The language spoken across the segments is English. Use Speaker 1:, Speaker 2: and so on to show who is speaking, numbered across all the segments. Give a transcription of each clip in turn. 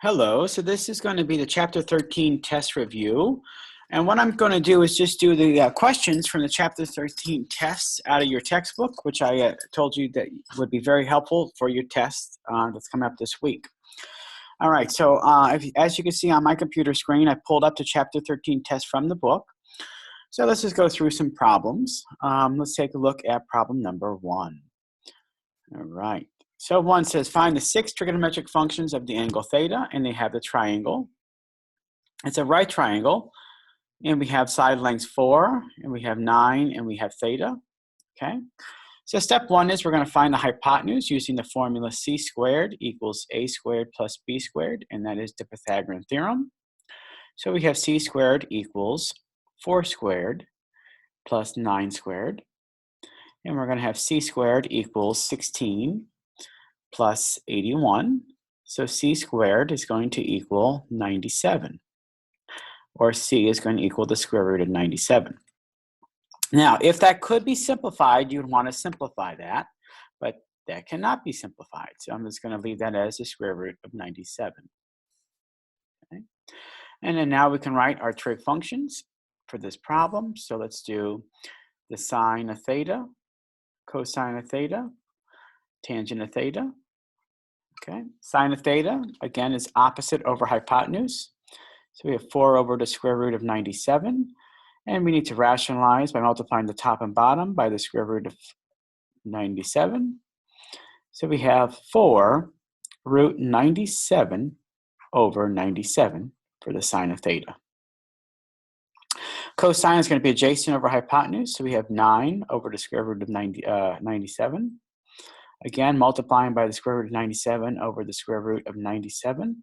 Speaker 1: Hello, so this is going to be the Chapter 13 test review. And what I'm going to do is just do the questions from the Chapter 13 tests out of your textbook, which I told you that would be very helpful for your test that's coming up this week. All right, so as you can see on my computer screen, I pulled up the Chapter 13 test from the book. So let's just go through some problems. Let's take a look at problem number 1. All right. So 1 says, find the 6 trigonometric functions of the angle theta, and they have the triangle. It's a right triangle, and we have side lengths 4, and we have 9, and we have theta, okay? So step 1 is we're going to find the hypotenuse using the formula c squared equals a squared plus b squared, and that is the Pythagorean theorem. So we have c squared equals 4 squared plus 9 squared, and we're going to have c squared equals 16 plus 81, so c squared is going to equal 97, or c is going to equal the square root of 97. Now, if that could be simplified, you'd want to simplify that, but that cannot be simplified, so I'm just going to leave that as the square root of 97. Okay? And then now we can write our trig functions for this problem. So let's do the sine of theta, cosine of theta, tangent of theta. Okay, sine of theta, again, is opposite over hypotenuse. So we have 4 over the square root of 97. And we need to rationalize by multiplying the top and bottom by the square root of 97. So we have 4 root 97 over 97 for the sine of theta. Cosine is going to be adjacent over hypotenuse. So we have 9 over the square root of 97. Again, multiplying by the square root of 97 over the square root of 97.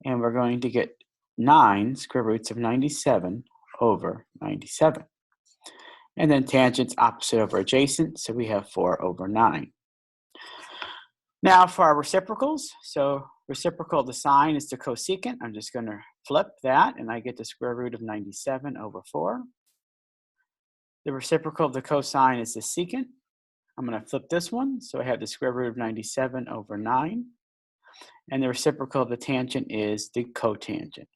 Speaker 1: And we're going to get 9 square roots of 97 over 97. And then tangents opposite over adjacent, so we have 4 over 9. Now for our reciprocals, so reciprocal of the sine is the cosecant. I'm just going to flip that, and I get the square root of 97 over 4. The reciprocal of the cosine is the secant. I'm going to flip this one, so I have the square root of 97 over 9. And the reciprocal of the tangent is the cotangent.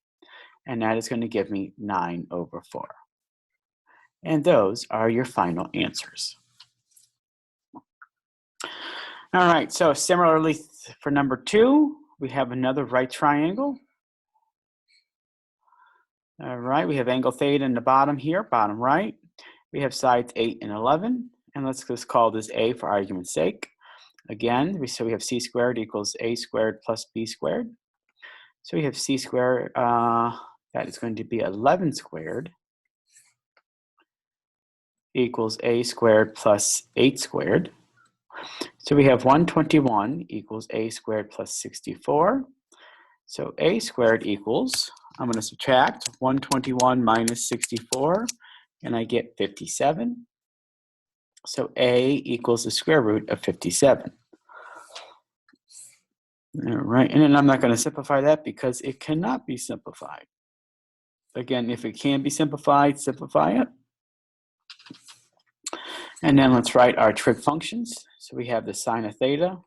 Speaker 1: And that is going to give me 9 over 4. And those are your final answers. All right, so similarly for number 2, we have another right triangle. All right, we have angle theta in the bottom here, bottom right. We have sides 8 and 11. And let's just call this a for argument's sake. Again, so we have c squared equals a squared plus b squared. So we have c squared, that is going to be 11 squared equals a squared plus 8 squared. So we have 121 equals a squared plus 64. So a squared equals, I'm going to subtract 121 minus 64, and I get 57. So a equals the square root of 57. All right, and then I'm not going to simplify that because it cannot be simplified. Again, if it can be simplified, simplify it. And then let's write our trig functions. So we have the sine of theta,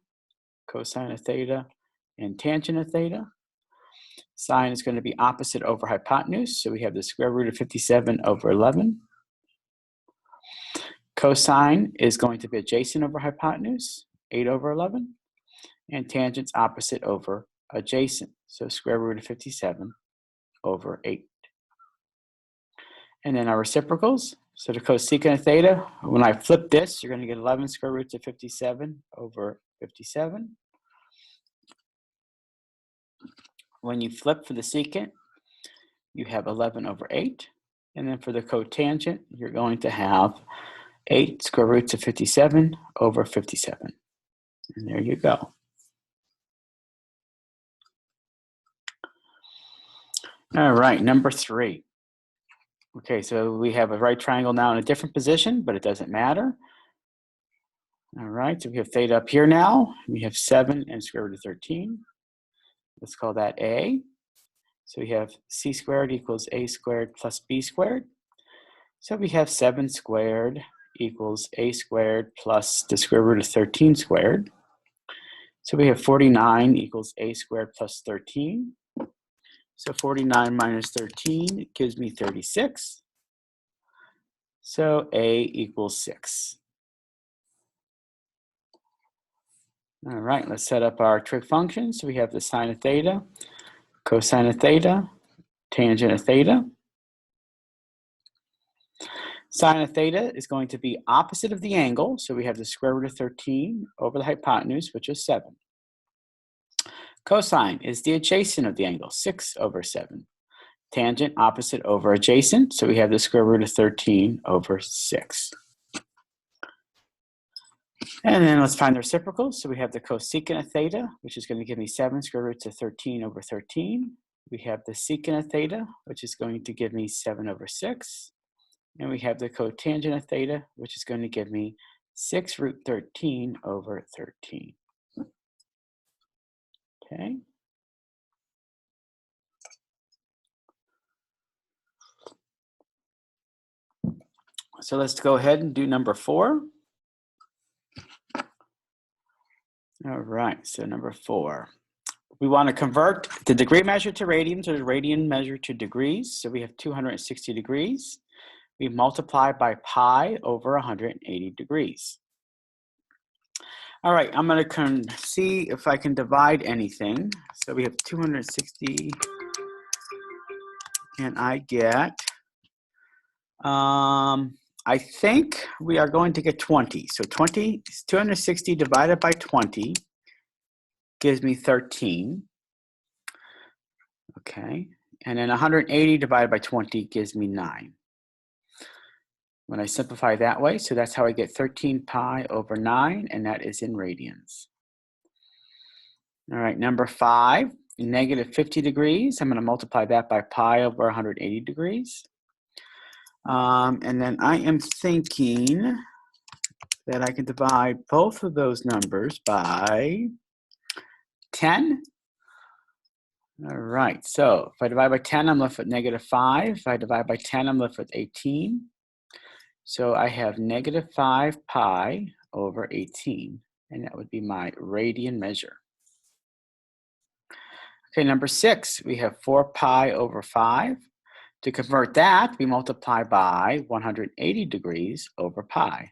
Speaker 1: cosine of theta, and tangent of theta. Sine is going to be opposite over hypotenuse, so we have the square root of 57 over 11. Cosine is going to be adjacent over hypotenuse, 8 over 11. And tangent's opposite over adjacent, so square root of 57 over 8. And then our reciprocals, so the cosecant of theta, when I flip this, you're going to get 11 square roots of 57 over 57. When you flip for the secant, you have 11 over 8. And then for the cotangent, you're going to have 8 square roots of 57 over 57. And there you go. All right, number 3. Okay, so we have a right triangle now in a different position, but it doesn't matter. All right, so we have theta up here now. We have 7 and square root of 13. Let's call that a. So we have c squared equals a squared plus b squared. So we have 7 squared equals a squared plus the square root of 13 squared. So we have 49 equals a squared plus 13. So 49 minus 13 gives me 36. So a equals 6. All right, let's set up our trig functions. So we have the sine of theta, cosine of theta, tangent of theta. Sine of theta is going to be opposite of the angle. So we have the square root of 13 over the hypotenuse, which is 7. Cosine is the adjacent of the angle, 6 over 7. Tangent, opposite over adjacent. So we have the square root of 13 over 6. And then let's find the reciprocals. So we have the cosecant of theta, which is going to give me 7 square roots of 13 over 13. We have the secant of theta, which is going to give me 7 over 6. And we have the cotangent of theta, which is going to give me 6 root 13 over 13. Okay. So let's go ahead and do number 4. All right, so number 4. We want to convert the degree measure to radians or the radian measure to degrees. So we have 260 degrees. We multiply by pi over 180 degrees. All right, I'm going to see if I can divide anything. So we have 260, and I get, I think we are going to get 20. So 260 divided by 20 gives me 13. Okay, and then 180 divided by 20 gives me 9. When I simplify that way, so that's how I get 13 pi over 9, and that is in radians. All right, number 5, negative 50 degrees. I'm going to multiply that by pi over 180 degrees. And then I am thinking that I can divide both of those numbers by 10. All right, so if I divide by 10, I'm left with negative 5. If I divide by 10, I'm left with 18. So I have negative 5 pi over 18, and that would be my radian measure. Okay, number 6, we have 4 pi over 5. To convert that, we multiply by 180 degrees over pi.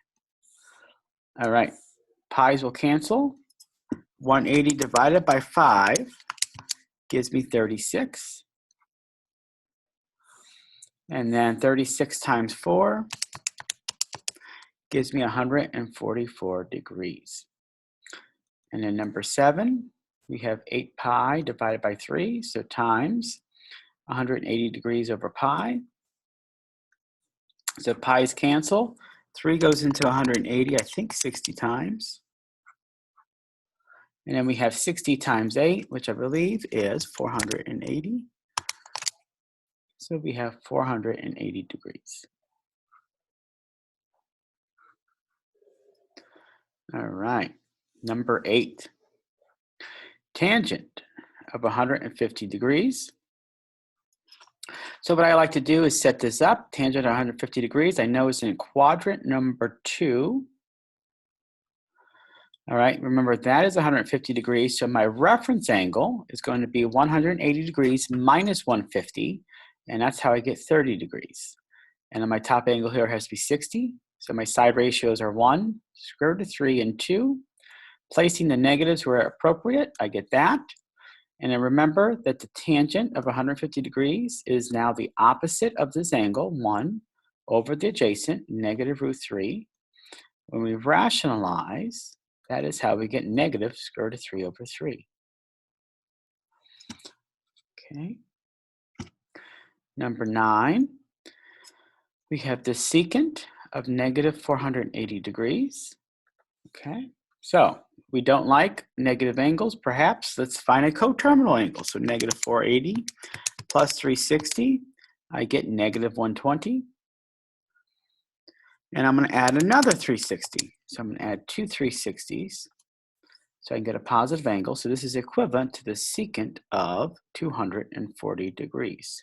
Speaker 1: All right, pi's will cancel. 180 divided by 5 gives me 36. And then 36 times 4 gives me 144 degrees. And then number 7, we have 8 pi divided by 3, so times 180 degrees over pi. So pi's cancel. 3 goes into 180, I think 60 times. And then we have 60 times 8, which I believe is 480. So we have 480 degrees. All right, number 8. Tangent of 150 degrees. So what I like to do is set this up. Tangent 150 degrees. I know it's in quadrant number 2. All right, remember that is 150 degrees. So my reference angle is going to be 180 degrees minus 150. And that's how I get 30 degrees. And then my top angle here has to be 60. So my side ratios are 1, square root of 3, and 2. Placing the negatives where appropriate, I get that. And then remember that the tangent of 150 degrees is now the opposite of this angle, 1, over the adjacent, negative root 3. When we rationalize, that is how we get negative square root of 3 over 3. Okay. Number 9, we have the secant of negative 480 degrees. Okay. So we don't like negative angles, perhaps. Let's find a coterminal angle. So negative 480 plus 360, I get negative 120. And I'm going to add another 360. So I'm going to add 2 360s. So I can get a positive angle. So this is equivalent to the secant of 240 degrees.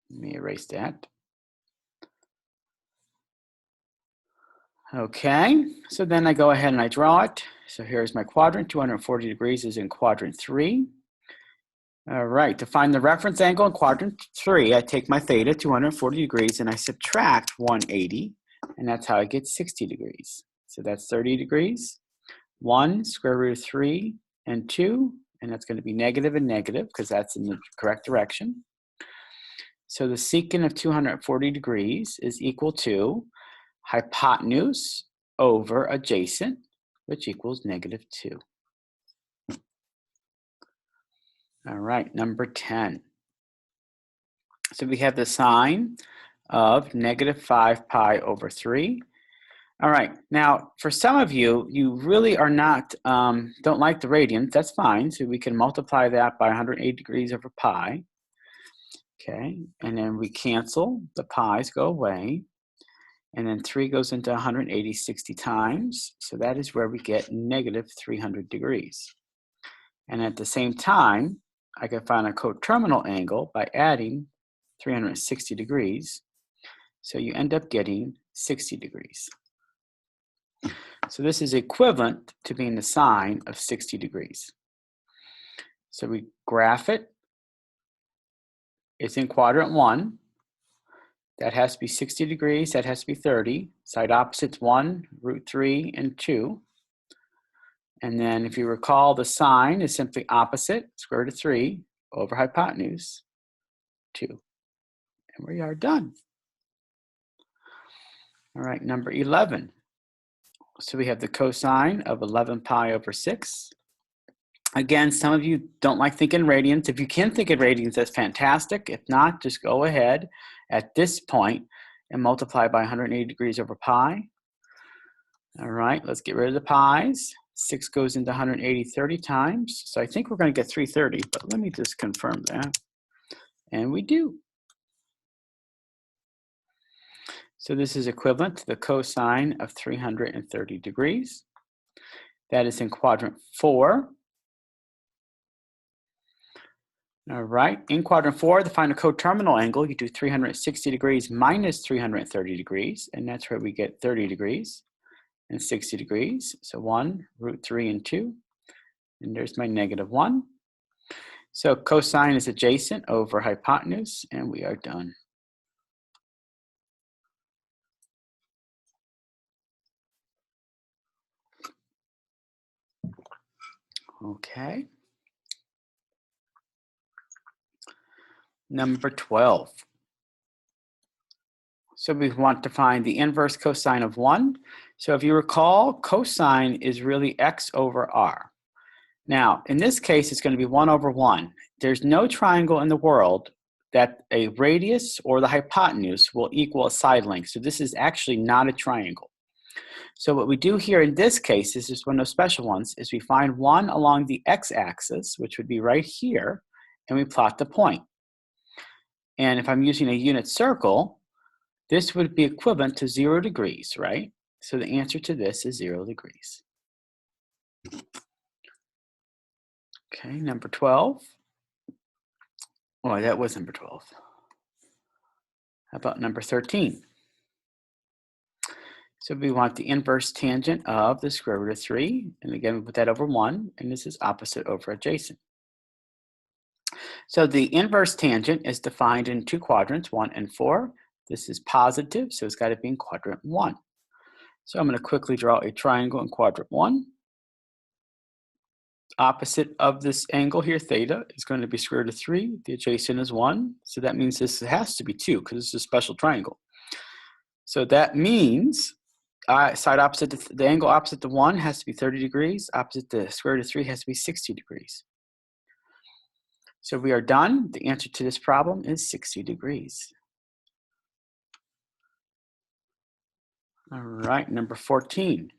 Speaker 1: Let me erase that. Okay, so then I go ahead and I draw it. So here's my quadrant. 240 degrees is in quadrant 3. All right, to find the reference angle in quadrant 3, I take my theta, 240 degrees, and I subtract 180, and that's how I get 60 degrees. So that's 30 degrees, 1, square root of 3, and 2, and that's going to be negative and negative because that's in the correct direction. So the secant of 240 degrees is equal to hypotenuse over adjacent, which equals -2. All right, number 10. So we have the sine of -5 pi over 3. All right, now for some of you, you really are not, don't like the radians, that's fine. So we can multiply that by 180 degrees over pi. Okay, and then we cancel, the pi's go away. And then 3 goes into 180 60 times. So that is where we get -300 degrees. And at the same time, I can find a coterminal angle by adding 360 degrees. So you end up getting 60 degrees. So this is equivalent to being the sine of 60 degrees. So we graph it. It's in quadrant 1. That has to be 60 degrees. That has to be 30. Side opposites 1, √3, and 2. And then if you recall, the sine is simply opposite, square root of 3, over hypotenuse, 2. And we are done. All right, number 11. So we have the cosine of 11 pi over 6. Again, some of you don't like thinking radians. If you can think in radians, that's fantastic. If not, just go ahead at this point and multiply by 180 degrees over pi. All right, let's get rid of the pi's. 6 goes into 180 30 times. So I think we're going to get 330, but let me just confirm that. And we do. So this is equivalent to the cosine of 330 degrees. That is in quadrant 4. All right, in quadrant 4, to find a coterminal angle, you do 360 degrees minus 330 degrees, and that's where we get 30 degrees and 60 degrees. So 1, √3, and 2, and there's my -1. So cosine is adjacent over hypotenuse, and we are done. Okay. Number 12. So we want to find the inverse cosine of 1. So if you recall, cosine is really x over r. Now, in this case, it's going to be 1 over 1. There's no triangle in the world that a radius or the hypotenuse will equal a side length. So this is actually not a triangle. So what we do here in this case, this is one of those special ones, is we find 1 along the x-axis, which would be right here, and we plot the point. And if I'm using a unit circle, this would be equivalent to 0 degrees, right? So the answer to this is 0 degrees. Okay, number 12. Oh, that was number 12. How about number 13? So we want the inverse tangent of the square root of 3. And again, we put that over 1, and this is opposite over adjacent. So the inverse tangent is defined in 2 quadrants, 1 and 4. This is positive, so it's got to be in quadrant 1. So I'm going to quickly draw a triangle in quadrant 1. Opposite of this angle here, theta, is going to be square root of 3. The adjacent is 1. So that means this has to be 2 because it's a special triangle. So that means side opposite, the angle opposite the 1 has to be 30 degrees. Opposite the square root of 3 has to be 60 degrees. So we are done. The answer to this problem is 60 degrees. All right, number 14.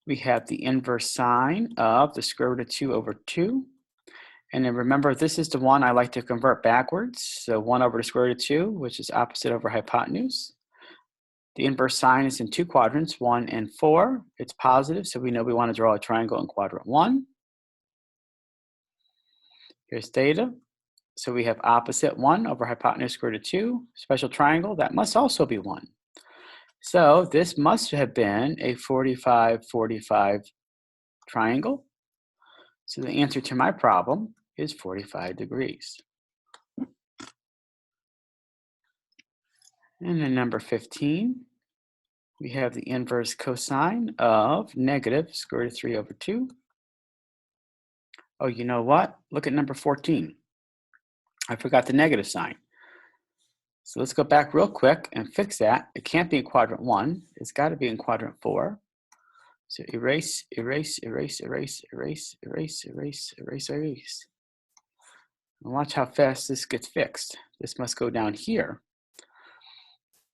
Speaker 1: We have the inverse sine of the square root of 2 over 2. And then remember, this is the one I like to convert backwards. So 1 over the square root of 2, which is opposite over hypotenuse. The inverse sine is in 2 quadrants, 1 and 4. It's positive, so we know we want to draw a triangle in quadrant 1. Here's theta. So we have opposite 1 over hypotenuse square root of 2. Special triangle, that must also be 1. So this must have been a 45-45 triangle. So the answer to my problem is 45 degrees. And then number 15, we have the inverse cosine of negative square root of 3 over 2. Oh, you know what? Look at number 14. I forgot the negative sign. So let's go back real quick and fix that. It can't be in quadrant 1. It's got to be in quadrant 4. So erase, erase, erase, erase, erase, erase, erase, erase, erase. And watch how fast this gets fixed. This must go down here.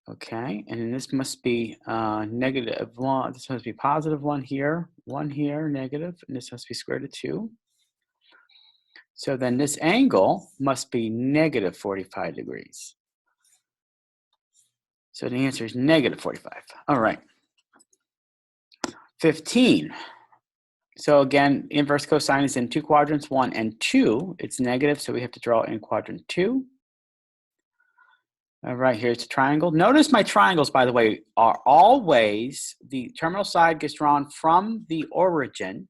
Speaker 1: Okay, and then this must be negative 1. This must be positive 1 here, negative, and this must be square root of 2. So then this angle must be negative 45 degrees. So the answer is negative 45. All right. 15. So again, inverse cosine is in 2 quadrants, 1 and 2. It's negative, so we have to draw in quadrant 2. All right, here's a triangle. Notice my triangles, by the way, are always, the terminal side gets drawn from the origin,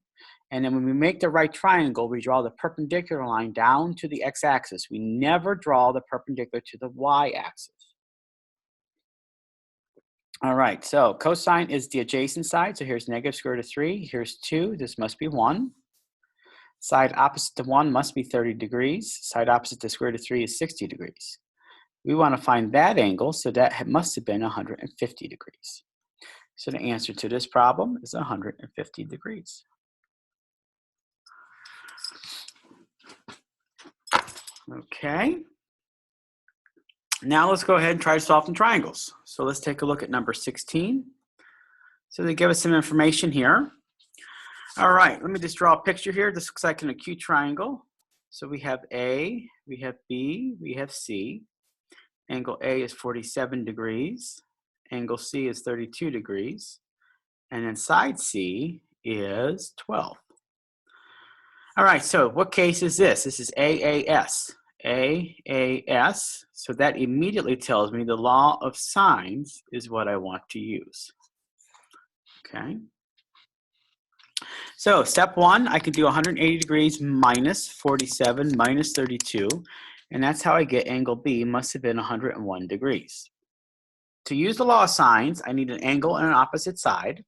Speaker 1: and then when we make the right triangle, we draw the perpendicular line down to the x-axis. We never draw the perpendicular to the y-axis. All right, so cosine is the adjacent side. So here's negative square root of 3. Here's 2. This must be 1. Side opposite to 1 must be 30 degrees. Side opposite to square root of 3 is 60 degrees. We want to find that angle, so that must have been 150 degrees. So the answer to this problem is 150 degrees. Okay. Now let's go ahead and try to solve some triangles. So let's take a look at number 16. So they give us some information here. All right, let me just draw a picture here. This looks like an acute triangle. So we have A, we have B, we have C. Angle A is 47 degrees. Angle C is 32 degrees. And then side C is 12. All right, so what case is this? This is AAS. AAS, so that immediately tells me the law of sines is what I want to use. Okay. So step 1, I can do 180 degrees minus 47 minus 32, and that's how I get angle B must have been 101 degrees. To use the law of sines, I need an angle and an opposite side.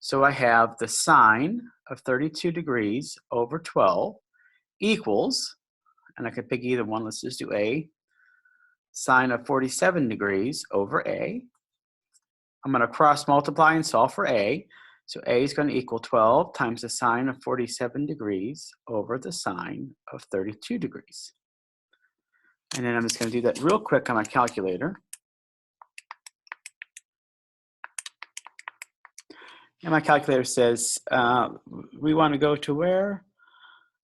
Speaker 1: So I have the sine of 32 degrees over 12 equals, and I can pick either one. Let's just do A. Sine of 47 degrees over A. I'm going to cross multiply and solve for A. So A is going to equal 12 times the sine of 47 degrees over the sine of 32 degrees. And then I'm just going to do that real quick on my calculator. And my calculator says we want to go to where?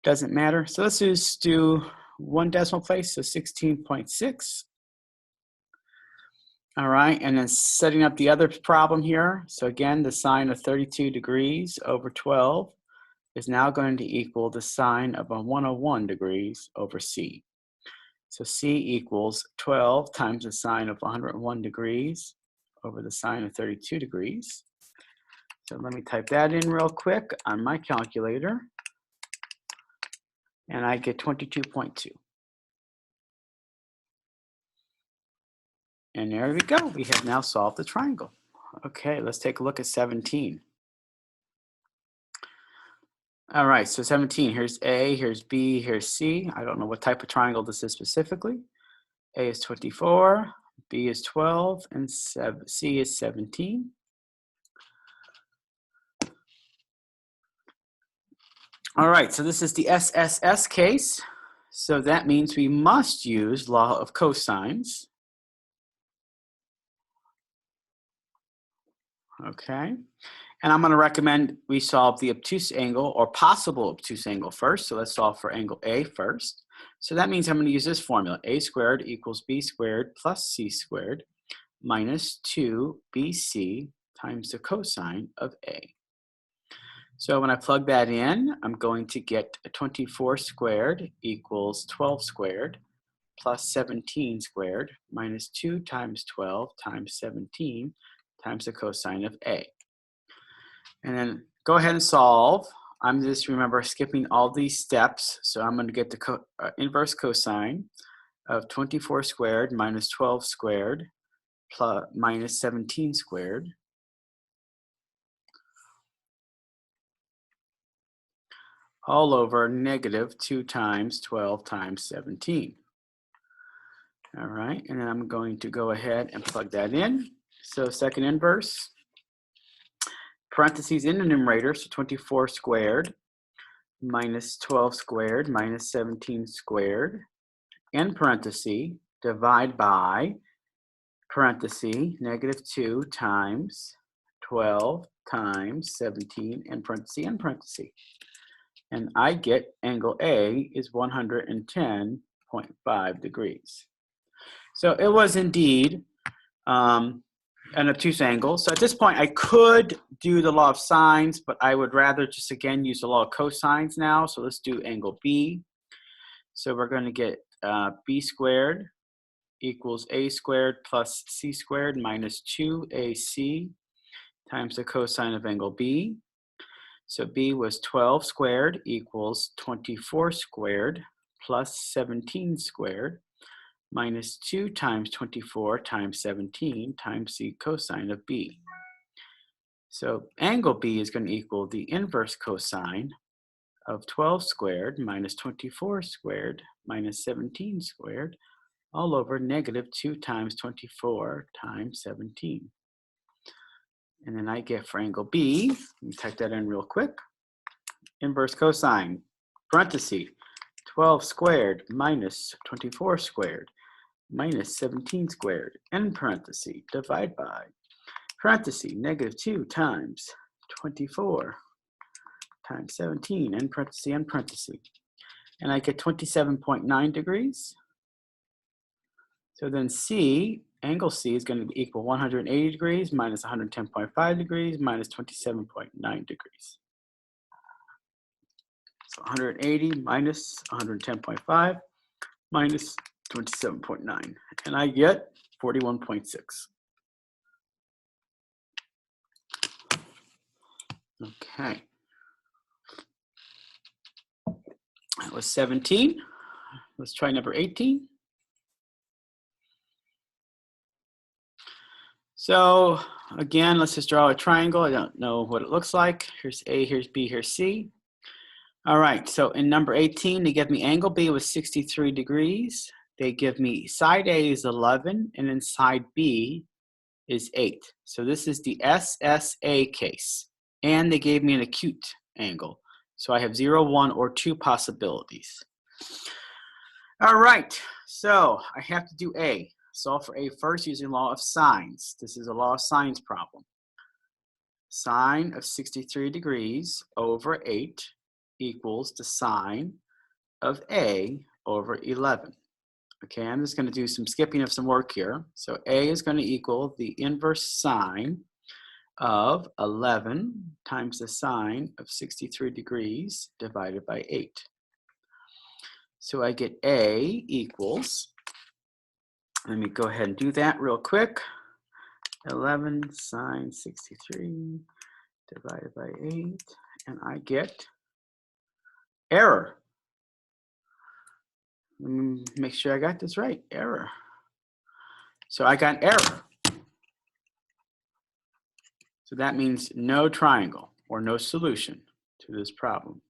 Speaker 1: Doesn't matter. So let's just do 1 decimal place, so 16.6. All right, and then setting up the other problem here. So again, the sine of 32 degrees over 12 is now going to equal the sine of 101 degrees over C. So C equals 12 times the sine of 101 degrees over the sine of 32 degrees. So let me type that in real quick on my calculator. And I get 22.2. And there we go. We have now solved the triangle. Okay, let's take a look at 17. All right, so 17, here's A, here's B, here's C. I don't know what type of triangle this is specifically. A is 24, B is 12, and C is 17. All right, so this is the SSS case. So that means we must use law of cosines. Okay, and I'm going to recommend we solve the obtuse angle or possible obtuse angle first. So let's solve for angle A first. So that means I'm going to use this formula. A squared equals B squared plus C squared minus 2BC times the cosine of A. So when I plug that in, I'm going to get 24 squared equals 12 squared plus 17 squared minus 2 times 12 times 17 times the cosine of A. And then go ahead and solve. I'm just, remember, skipping all these steps. So I'm going to get the inverse cosine of 24 squared minus 12 squared plus minus 17 squared all over negative 2 times 12 times 17. All right, and then I'm going to go ahead and plug that in. So second inverse, parentheses in the numerator, so 24 squared minus 12 squared minus 17 squared, end parenthesis, divide by parenthesis, negative 2 times 12 times 17, end parenthesis. And I get angle A is 110.5 degrees. So it was indeed an obtuse angle. So at this point, I could do the law of sines, but I would rather just, again, use the law of cosines now. So let's do angle B. So we're going to get B squared equals A squared plus C squared minus 2AC times the cosine of angle B. So B was 12 squared equals 24 squared plus 17 squared minus 2 times 24 times 17 times the cosine of B. So angle B is going to equal the inverse cosine of 12 squared minus 24 squared minus 17 squared all over negative 2 times 24 times 17. And then I get for angle B, let me type that in real quick, inverse cosine, parenthesis, 12 squared minus 24 squared minus 17 squared, end parenthesis, divide by, parenthesis, negative 2 times 24 times 17, end parenthesis. And I get 27.9 degrees. So then C, angle C is going to be equal 180 degrees minus 110.5 degrees minus 27.9 degrees. So 180 minus 110.5 minus 27.9. And I get 41.6. Okay. That was 17. Let's try number 18. So again, let's just draw a triangle. I don't know what it looks like. Here's A, here's B, here's C. All right, so in number 18, they give me angle B was 63 degrees. They give me side A is 11, and then side B is 8. So this is the SSA case. And they gave me an acute angle. So I have 0, 1, or 2 possibilities. All right, so I have to do A. Solve for A first using law of sines. This is a law of sines problem. Sine of 63 degrees over 8 equals the sine of A over 11. Okay, I'm just going to do some skipping of some work here. So A is going to equal the inverse sine of 11 times the sine of 63 degrees divided by 8. So I get A equals, let me go ahead and do that real quick. 11 sine 63 divided by 8, and I get error. Let me make sure I got this right, error. So I got error. So that means no triangle or no solution to this problem.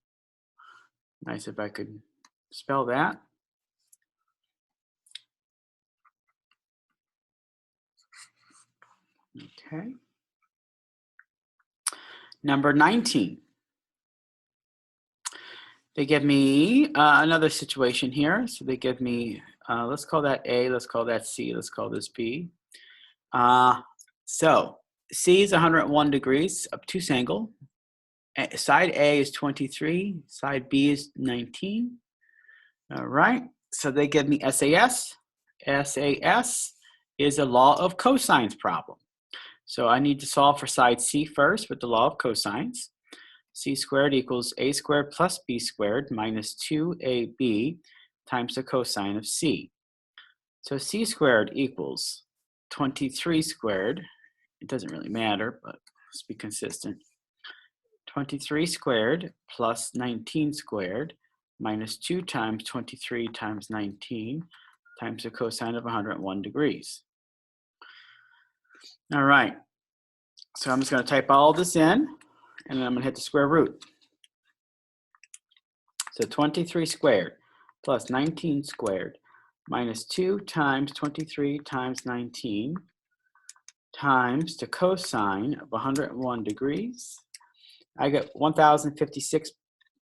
Speaker 1: Nice if I could spell that. Okay. Number 19. They give me another situation here. So they give me, let's call that A, let's call that C, let's call this B. So C is 101 degrees, obtuse angle. Side A is 23, side B is 19. All right, so they give me SAS. SAS is a law of cosines problem. So I need to solve for side C first with the law of cosines. C squared equals A squared plus B squared minus 2AB times the cosine of C. So C squared equals 23 squared it doesn't really matter, but let's be consistent. 23 squared plus 19 squared minus 2 times 23 times 19 times the cosine of 101 degrees. All right, so I'm just going to type all this in, and then I'm going to hit the square root. So 23 squared plus 19 squared minus 2 times 23 times 19 times the cosine of 101 degrees. I get 1056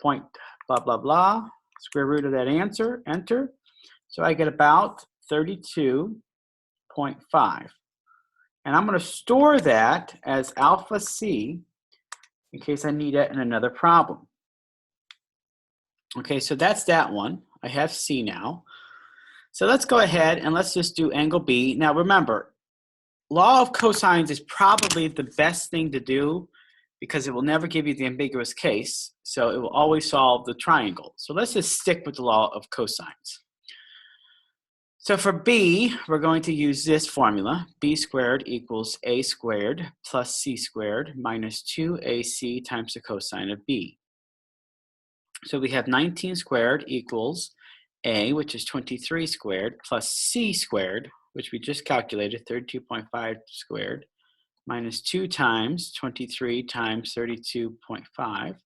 Speaker 1: point blah, blah, blah. Square root of that answer, enter. So I get about 32.5. And I'm going to store that as alpha C in case I need it in another problem. Okay, so that's that one. I have C now. So let's go ahead and let's just do angle B. Now remember, law of cosines is probably the best thing to do because it will never give you the ambiguous case. So it will always solve the triangle. So let's just stick with the law of cosines. So for B, we're going to use this formula. B squared equals A squared plus C squared minus 2AC times the cosine of B. So we have 19 squared equals A, which is 23 squared, plus C squared, which we just calculated, 32.5 squared, minus 2 times 23 times 32.5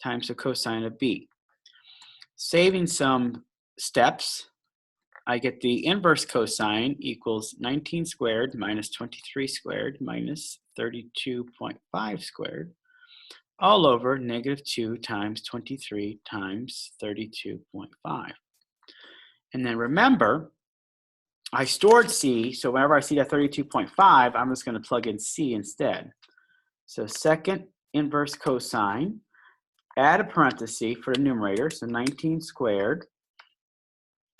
Speaker 1: times the cosine of B. Saving some steps, I get the inverse cosine equals 19 squared minus 23 squared minus 32.5 squared, all over negative 2 times 23 times 32.5. And then remember, I stored C, so whenever I see that 32.5, I'm just going to plug in C instead. So second inverse cosine, add a parenthesis for the numerator, so 19 squared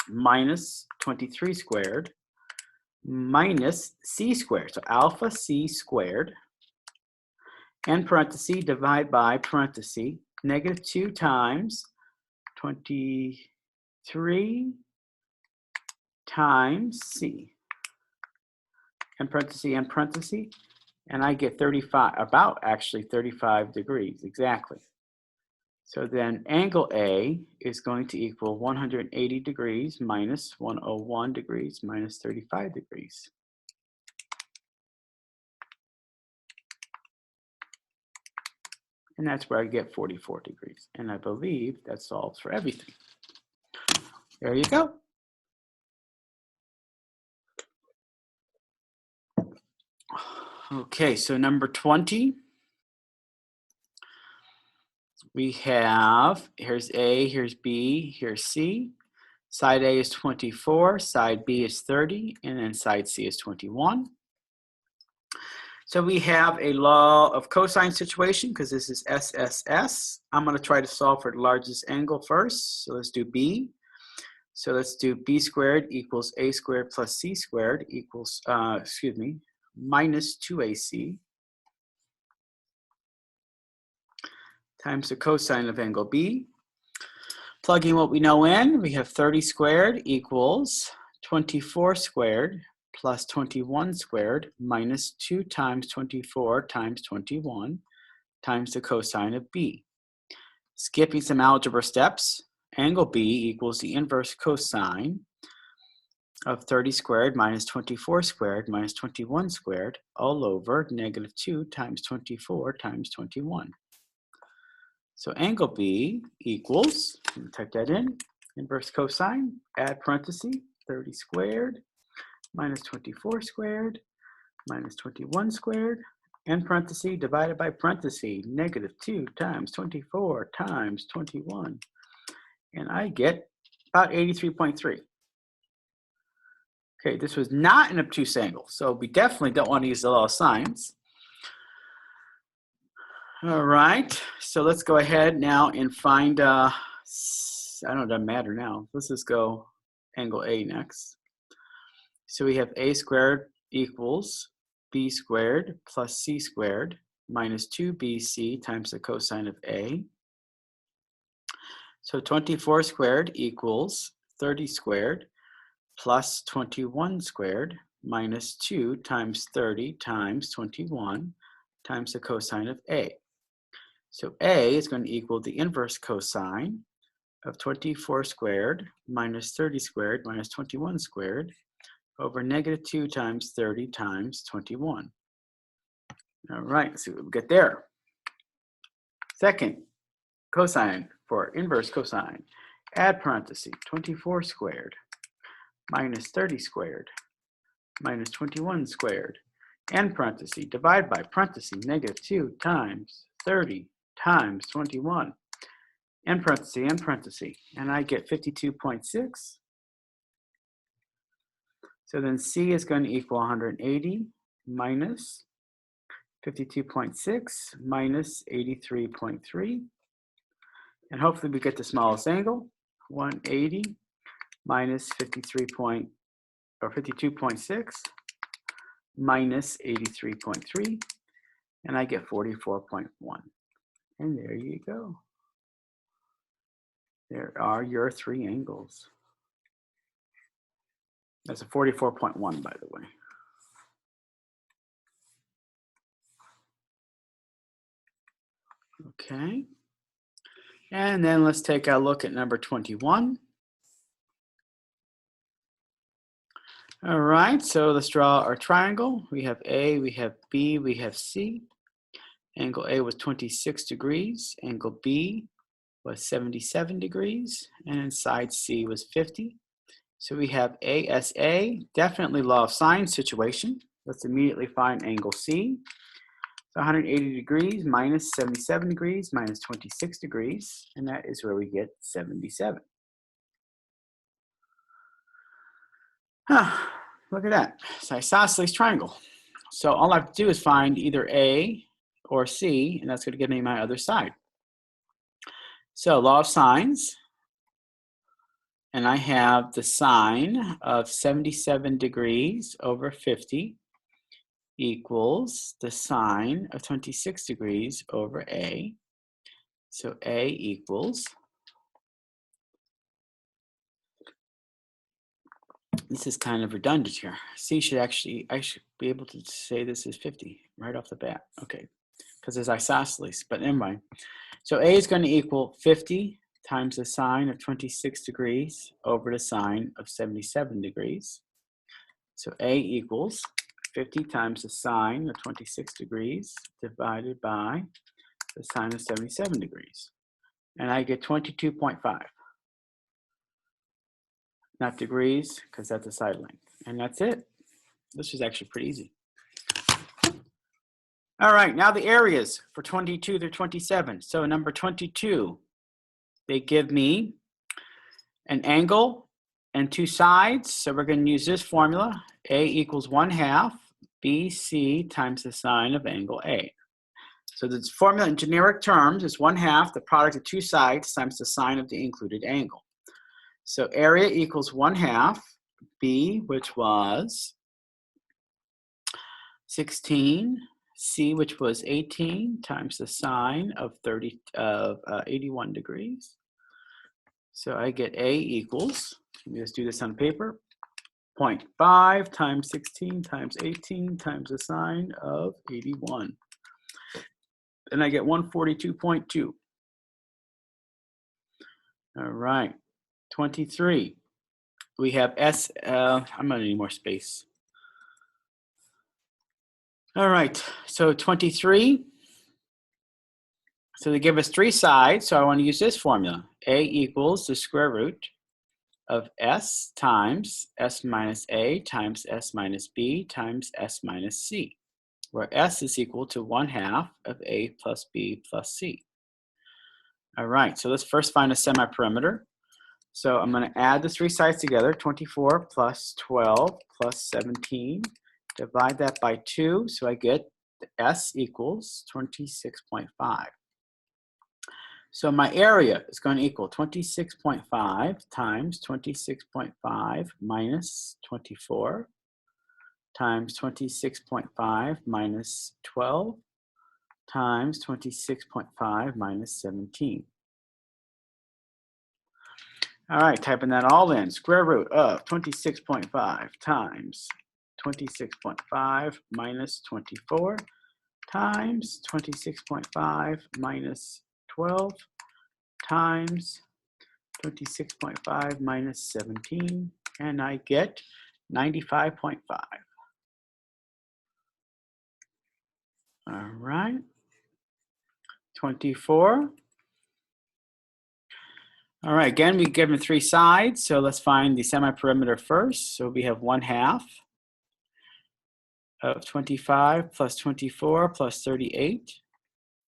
Speaker 1: minus 23 squared minus C squared, so alpha C squared, and parenthesis, divide by parenthesis, negative 2 times 23 times C, and parenthesis, and I get 35, about actually 35 degrees, exactly. So then angle A is going to equal 180 degrees minus 101 degrees minus 35 degrees. And that's where I get 44 degrees. And I believe that solves for everything. There you go. Okay, so number 20. We have, here's A, here's B, here's C. Side A is 24, side B is 30, and then side C is 21. So we have a law of cosine situation because this is SSS. I'm going to try to solve for the largest angle first. So let's do B. So let's do B squared equals A squared plus C squared equals, minus 2AC times the cosine of angle B. Plugging what we know in, we have 30 squared equals 24 squared plus 21 squared minus 2 times 24 times 21 times the cosine of B. Skipping some algebra steps, angle B equals the inverse cosine of 30 squared minus 24 squared minus 21 squared all over negative 2 times 24 times 21. So angle B equals, let me type that in, inverse cosine, add parenthesis, 30 squared minus 24 squared minus 21 squared, and parenthesis divided by parenthesis, negative 2 times 24 times 21. And I get about 83.3. Okay, this was not an obtuse angle, so we definitely don't want to use the law of sines. All right, so let's go ahead now and find, I don't know, it doesn't matter now. Let's just go angle A next. So we have A squared equals B squared plus C squared minus 2BC times the cosine of A. So 24 squared equals 30 squared plus 21 squared minus 2 times 30 times 21 times the cosine of A. So A is going to equal the inverse cosine of 24 squared minus 30 squared minus 21 squared over negative 2 times 30 times 21. All right, let's see what we get there. Second, cosine for inverse cosine. Add parenthesis, 24 squared minus 30 squared minus 21 squared. End parenthesis, divide by parenthesis, negative 2 times 30 times 21. End parenthesis, and I get 52.6. So then C is going to equal 180 minus 52.6 minus 83.3. And hopefully we get the smallest angle, 180 minus 52.6 minus 83.3, and I get 44.1. And there you go. There are your three angles. That's a 44.1, by the way. Okay. And then let's take a look at number 21. All right, so let's draw our triangle. We have A, we have B, we have C. Angle A was 26 degrees. Angle B was 77 degrees. And side C was 50. So we have ASA, definitely law of sine situation. Let's immediately find angle C. So 180 degrees minus 77 degrees minus 26 degrees, and that is where we get 77. Look at that, it's isosceles triangle. So all I have to do is find either A or C, and that's going to give me my other side. So law of sines, and I have the sine of 77 degrees over 50 equals the sine of 26 degrees over A. So A equals, this is kind of redundant here. C should actually, I should be able to say this is 50 right off the bat. Okay, because it's isosceles, but never mind. So A is going to equal 50 times the sine of 26 degrees over the sine of 77 degrees. So A equals 50 times the sine of 26 degrees divided by the sine of 77 degrees. And I get 22.5. Not degrees, because that's a side length. And that's it. This is actually pretty easy. All right, now the areas for 22 through 27. So number 22, they give me an angle and two sides. So we're going to use this formula. A equals 1/2 BC times the sine of angle A. So the formula in generic terms is 1/2 the product of two sides times the sine of the included angle. So area equals 1/2 B, which was 16, C, which was 18, times the sine of 81 degrees. So I get A equals, let me just do this on paper, 0.5 times 16 times 18 times the sine of 81. And I get 142.2. All right, 23. We have S, I'm gonna need more space. All right, so 23. So they give us three sides, so I want to use this formula. A equals the square root of S times S minus A times S minus B times S minus C, where S is equal to 1/2 of A plus B plus C. All right, so let's first find a semi-perimeter. So I'm going to add the three sides together, 24 plus 12 plus 17. Divide that by 2, so I get S equals 26.5. So my area is going to equal 26.5 times 26.5 minus 24 times 26.5 minus 12 times 26.5 minus 17. All right, typing that all in. Square root of 26.5 times 26.5 minus 24 times 26.5 minus 12 times 26.5 minus 17, and I get 95.5. All right, 24. All right, again, we've given 3 sides, so let's find the semi-perimeter first. So we have 1/2 of 25 plus 24 plus 38.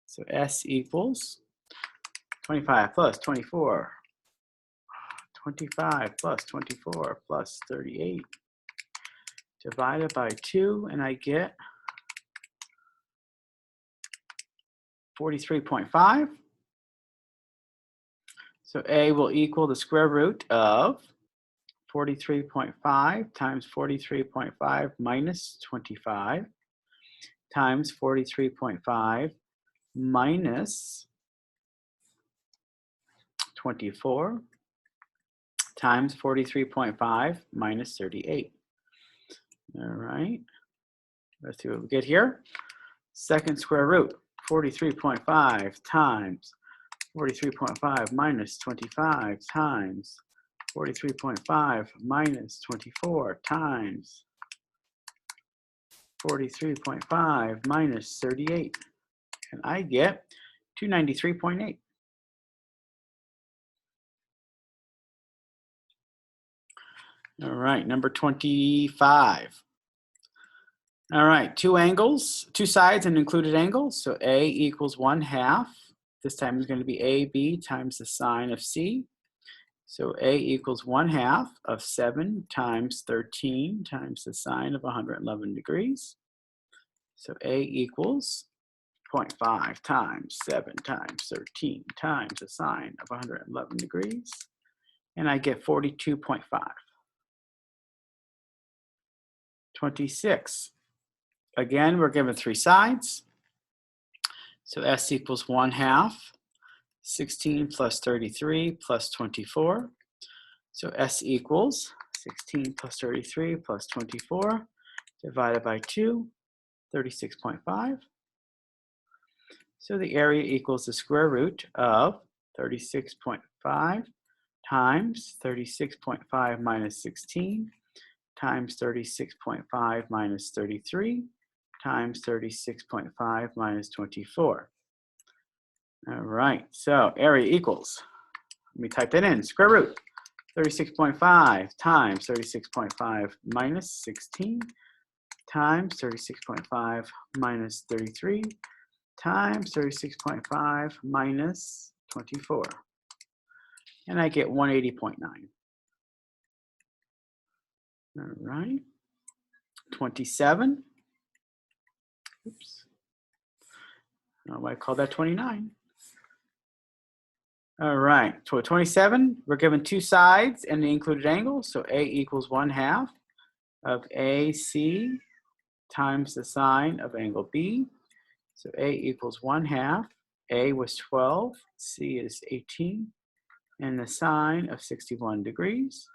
Speaker 1: So S equals 25 plus 24, 25 plus 24 plus 38 divided by 2, and I get 43.5. So A will equal the square root of 43.5 times 43.5 minus 25 times 43.5 minus 24 times 43.5 minus 38. All right, let's see what we get here. Second square root, 43.5 times 43.5 minus 25 times 43.5 minus 24 times 43.5 minus 38. And I get 293.8. All right, number 25. All right, 2 angles, 2 sides and included angles. So A equals 1/2. This time is going to be AB times the sine of C. So A equals 1/2 of 7 times 13 times the sine of 111 degrees. So A equals 0.5 times 7 times 13 times the sine of 111 degrees. And I get 42.5. 26. Again, we're given 3 sides. So S equals 1/2, 16 plus 33 plus 24. So S equals 16 plus 33 plus 24 divided by 2, 36.5. So the area equals the square root of 36.5 times 36.5 minus 16 times 36.5 minus 33 times 36.5 minus 24. All right, so area equals, let me type that in, square root 36.5 times 36.5 minus 16 times 36.5 minus 33 times 36.5 minus 24. And I get 180.9. All right, 27. Oops. I don't know why I called that 29. All right, so 27, we're given 2 sides and the included angle. So A equals 1/2 of AC times the sine of angle B. So A equals 1/2. A was 12, C is 18, and the sine of 61 degrees.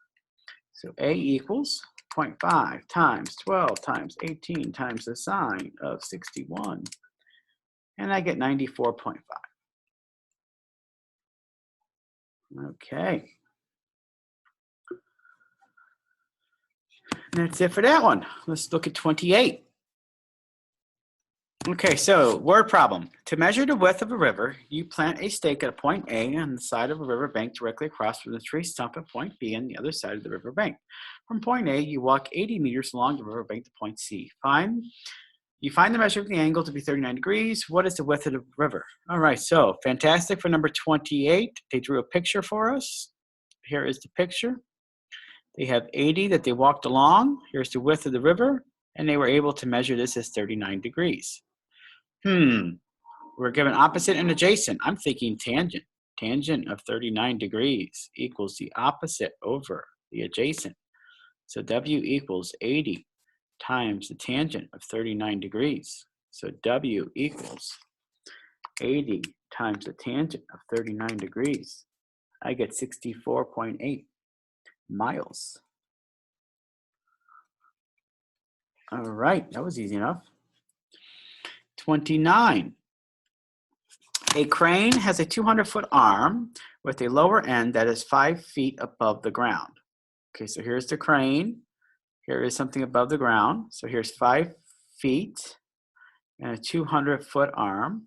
Speaker 1: So A equals 0.5 times 12 times 18 times the sine of 61. And I get 94.5. Okay. And that's it for that one. Let's look at 28. Okay, so word problem. To measure the width of a river, you plant a stake at a point A on the side of a river bank directly across from the tree stump at point B on the other side of the river bank. From point A, you walk 80 meters along the river bank to point C. You find the measure of the angle to be 39 degrees. What is the width of the river? All right, so fantastic for number 28. They drew a picture for us. Here is the picture. They have 80 that they walked along. Here's the width of the river, and they were able to measure this as 39 degrees. We're given opposite and adjacent. I'm thinking tangent. Tangent of 39 degrees equals the opposite over the adjacent. So W equals 80 times the tangent of 39 degrees. So W equals 80 times the tangent of 39 degrees. I get 64.8 miles. All right, that was easy enough. 29. A crane has a 200-foot arm with a lower end that is 5 feet above the ground. Okay, so here's the crane. Here is something above the ground. So here's 5 feet and a 200-foot arm.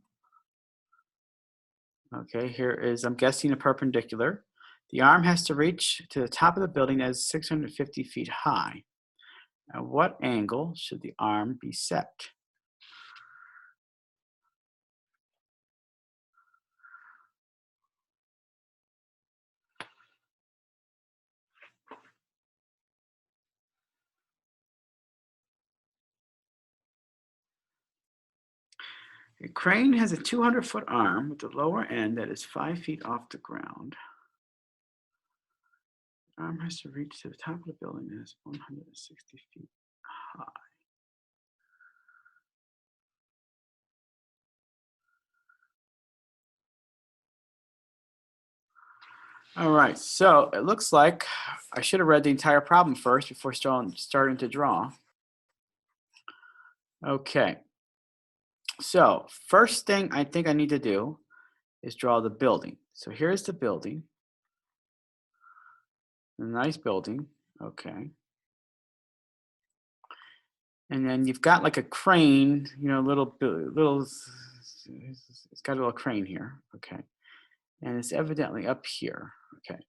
Speaker 1: Okay, here is, I'm guessing, a perpendicular. The arm has to reach to the top of the building that is 650 feet high. At what angle should the arm be set? A crane has a 200-foot arm with the lower end that is 5 feet off the ground. The arm has to reach to the top of the building that is 160 feet high. All right, so it looks like I should have read the entire problem first before starting to draw. Okay, so first thing I think I need to do is draw the building. So here's the building, a nice building, okay. And then you've got like a crane, you know, it's got a little crane here, okay. And it's evidently up here, okay.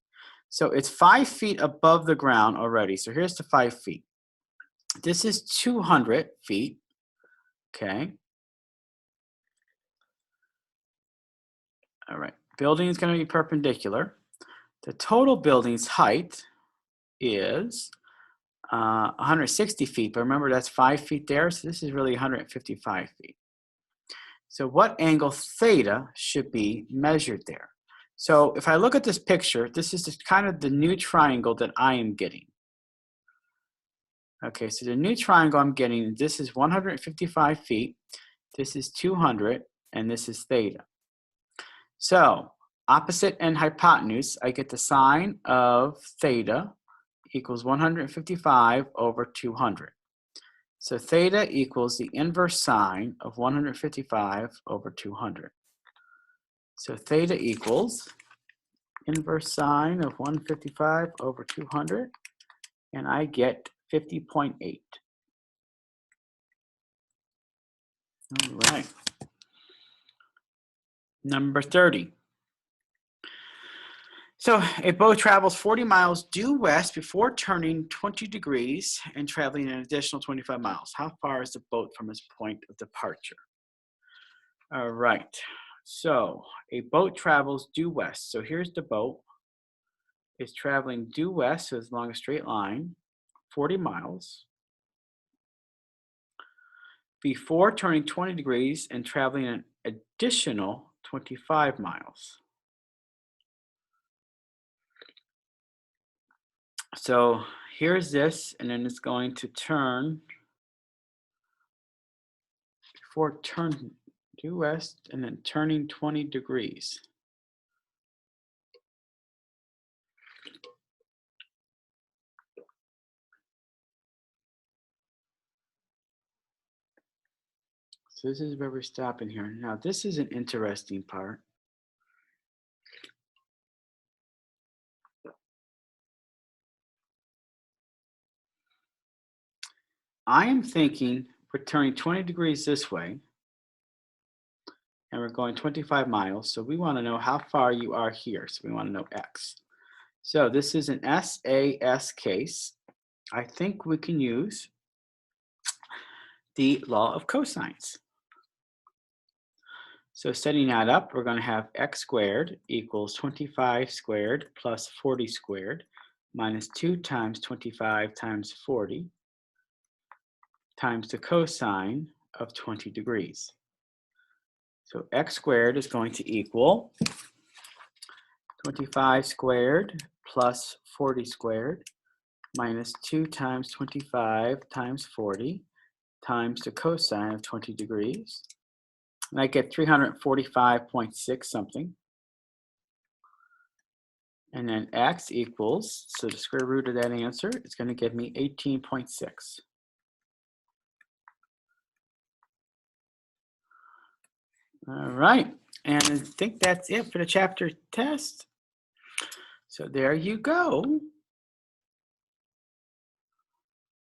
Speaker 1: So it's 5 feet above the ground already. So here's the 5 feet. This is 200 feet, okay. All right, building is going to be perpendicular. The total building's height is 160 feet, but remember that's 5 feet there, so this is really 155 feet. So what angle theta should be measured there? So if I look at this picture, this is just kind of the new triangle that I am getting. Okay, so the new triangle I'm getting, this is 155 feet, this is 200, and this is theta. So opposite and hypotenuse, I get the sine of theta equals 155 over 200. So theta equals the inverse sine of 155 over 200. So theta equals inverse sine of 155 over 200, and I get 50.8. All right. Number 30. So a boat travels 40 miles due west before turning 20 degrees and traveling an additional 25 miles. How far is the boat from its point of departure? All right. So a boat travels due west. So here's the boat. It's traveling due west, so it's along a straight line, 40 miles, before turning 20 degrees and traveling an additional 25 miles. So here's this, and then it's going to turn before turn due west and then turning 20 degrees. So this is where we're stopping here. Now this is an interesting part. I am thinking we're turning 20 degrees this way, and we're going 25 miles. So we want to know how far you are here. So we want to know x. So this is an SAS case. I think we can use the law of cosines. So setting that up, we're going to have x squared equals 25 squared plus 40 squared minus 2 times 25 times 40 times the cosine of 20 degrees. So x squared is going to equal 25 squared plus 40 squared minus 2 times 25 times 40 times the cosine of 20 degrees. And I get 345.6 something. And then x equals, so the square root of that answer is going to give me 18.6. All right. And I think that's it for the chapter test. So there you go.